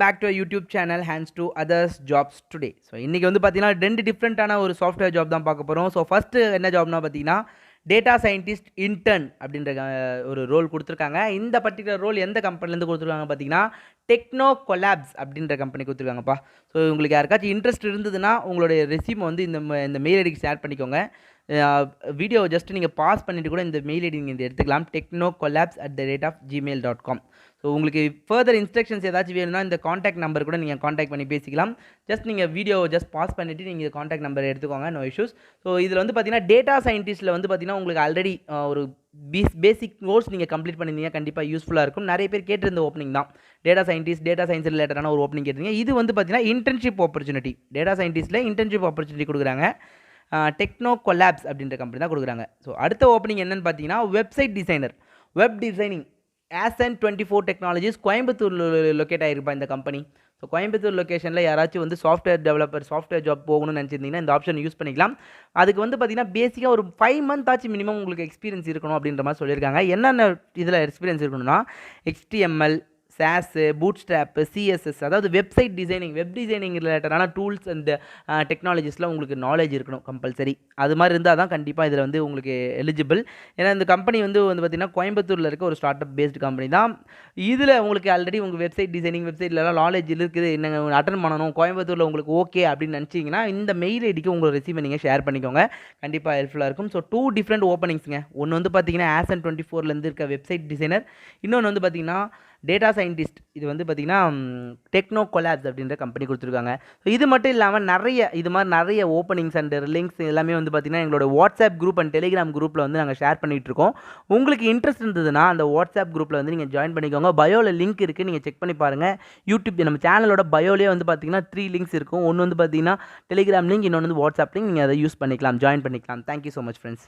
Back to YouTube channel hands to others jobs today. So இன்றைக்கி வந்து பார்த்தீங்கன்னா 2 டிஃப்ரெண்ட்டான ஒரு சாஃப்ட்வேர் ஜாப் தான் பார்க்க போகிறோம். ஸோ ஃபஸ்ட்டு என்ன ஜாப்னா பார்த்தீங்கன்னா டேட்டா சயின்டிஸ்ட் இன்டர்ன் அப்படின்ற ஒரு ரோல் கொடுத்துருக்காங்க. இந்த பர்டிகுலர் ரோல் எந்த கம்பெனிலேருந்து கொடுத்துருக்காங்க பார்த்தீங்கன்னா டெக்னோ கொலாப்ஸ் அப்படின்ற கம்பெனி கொடுத்துருக்காங்கப்பா. ஸோ உங்களுக்கு யாருக்காச்சும் இன்ட்ரெஸ்ட் இருந்ததுன்னா உங்களுடைய ரெஸ்யூமை வந்து இந்த மெயில் ஐடிக்கு ஷேர் பண்ணிக்கோங்க. வீடியோ ஜஸ்ட் நீங்கள் பாஸ் பண்ணிவிட்டு கூட இந்த மெயில் ஐடி நீங்கள் எடுத்துக்கலாம், technocollabs@gmail.com. ஸோ உங்களுக்கு ஃபர்தர் இன்ஸ்ட்ரக்ஷன்ஸ் ஏதாச்சும் வேணும்னா இந்த காண்டாக்ட் நம்பர் கூட நீங்கள் காண்டாக்ட் பண்ணி பேசிக்கலாம். ஜஸ்ட் நீங்கள் வீடியோ ஜஸ்ட் பாஸ் பண்ணிவிட்டு நீங்கள் காண்டாக்ட் நம்பர் எடுத்துக்கோங்க, நோ இஷ்யூஸ். ஸோ இதில் வந்து பார்த்தீங்கன்னா டேட்டா சயின்டிஸ்ட்டில் வந்து பார்த்தீங்கன்னா உங்களுக்கு ஆல்ரெடி ஒரு பேசிக் கோர்ஸ் நீங்கள் கம்ப்ளீட் பண்ணியிருந்தீங்க, கண்டிப்பாக யூஸ்ஃபுல்லாக இருக்கும். நிறைய பேர் கேட்டிருந்த ஓப்பனிங் தான் டேட்டா சயின்டிஸ்ட், டேட்டா சயின்ஸ் ரிலேட்டடான ஒரு ஓப்பனிங் கேட்டிருந்தீங்க. இது வந்து பார்த்தீங்கன்னா இன்டர்ன்ஷிப் ஆப்பர்ச்சுனிட்டி, டேட்டா சயின்டிஸ்ட்டில் இன்டர்ன்ஷிப் ஆப்பர்ச்சுனிட்டி கொடுக்குறாங்க. டெக்னோ கொலாப்ஸ் அப்படின்ற கம்பெனி தான் கொடுக்குறாங்க. ஸோ அடுத்த ஓப்பனிங் என்னென்னு பார்த்தீங்கன்னா website designer, web designing, Ascent24 technologies, Coimbatore locate ஆகிருப்பா இந்த கம்பெனி. ஸோ கோயம்புத்தூர் லொக்கேஷனில் யாராச்சும் வந்து சாஃப்ட்வேர் டெவலப்பர், சாஃப்ட்வேர் ஜாப் போகணும்னு நினச்சிருந்தீங்கன்னா இந்த ஆப்ஷன் யூஸ் பண்ணிக்கலாம். அதுக்கு வந்து பார்த்தீங்கன்னா பேசிக்காக ஒரு 5 மந்த் ஆச்சு மினிமம் உங்களுக்கு எக்ஸ்பீரியன்ஸ் இருக்கணும் அப்படின்ற மாதிரி சொல்லியிருக்காங்க. என்னென்ன இதில் எக்ஸ்பீரியன்ஸ் இருக்கணும்னா HTML, SAS, Bootstrap, CSS, அதாவது வெப்சைட் டிசைனிங், வெப் டிசைனிங் ரிலேட்டடான டூல்ஸ் அண்ட் டெக்னாலஜிஸில் உங்களுக்கு நாலேஜ் இருக்கணும் கம்பல்சரி. அது மாதிரி இருந்தால் தான் கண்டிப்பாக இதில் வந்து உங்களுக்கு எலிஜிபிள். ஏன்னா இந்த கம்பெனி வந்து பார்த்திங்கன்னா கோயம்புத்தூரில் இருக்க ஒரு ஸ்டார்ட் அப் பேஸ்டு கம்பெனி தான். இதில் உங்களுக்கு ஆல்ரெடி உங்கள் வெப்சைட் டிசைனிங், வெப்சைட்லலாம் நாலேஜ் இருக்குது, என்னங்க அட்டன் பண்ணணும், கோயம்புத்தூரில் உங்களுக்கு ஓகே அப்படின்னு நினச்சிங்கன்னா இந்த மெயில் ஐடிக்கு உங்கள் ரெசியூமை நீங்கள் ஷேர் பண்ணிக்கோங்க, கண்டிப்பாக ஹெல்ப்ஃபுல்லாக இருக்கும். ஸோ 2 டிஃப்ரெண்ட் ஓப்பனிங்ஸுங்க. ஒன்று வந்து பார்த்தீங்கன்னா Ascent24லேருந்து இருக்க வெப்சைட் டிசைனர், இன்னொன்று வந்து பார்த்தீங்கன்னா டேட்டா சயின்டிஸ்ட். இது வந்து பார்த்திங்கன்னா டெக்னோ கொலாப்ஸ் அப்படின்ற கம்பெனி கொடுத்துருக்காங்க. ஸோ இது மட்டும் இல்லாமல் இது மாதிரி நிறைய ஓப்பனிங்ஸ் அண்ட் லிங்க்ஸ் எல்லாமே வந்து பார்த்திங்கன்னா எங்களோட வாட்ஸ்அப் குரூப் அண்ட் டெலிகிராம் குரூப்பில் வந்து நாங்கள் ஷேர் பண்ணிகிட்ருக்கோம். உங்களுக்கு இன்ட்ரெஸ்ட் இருந்ததுன்னா அந்த வாட்ஸ்அப் குரூப்பில் வந்து நீங்கள் ஜாயின் பண்ணிக்கோங்க. பயோவில் லிங்க் இருக்குது, நீங்கள் செக் பண்ணி பாருங்கள். யூடியூப் நம்ம சேனலோட பயோலேயே வந்து பார்த்திங்கன்னா 3 லிங்க்ஸ் இருக்கும். ஒன்று வந்து பார்த்திங்கன்னா டெலிகிராம் லிங்க், இன்னொன்று வந்து வாட்ஸ்அப் லிங்க். நீங்கள் அதை யூஸ் பண்ணிக்கலாம், ஜாயின் பண்ணிக்கலாம். Thank you so much friends.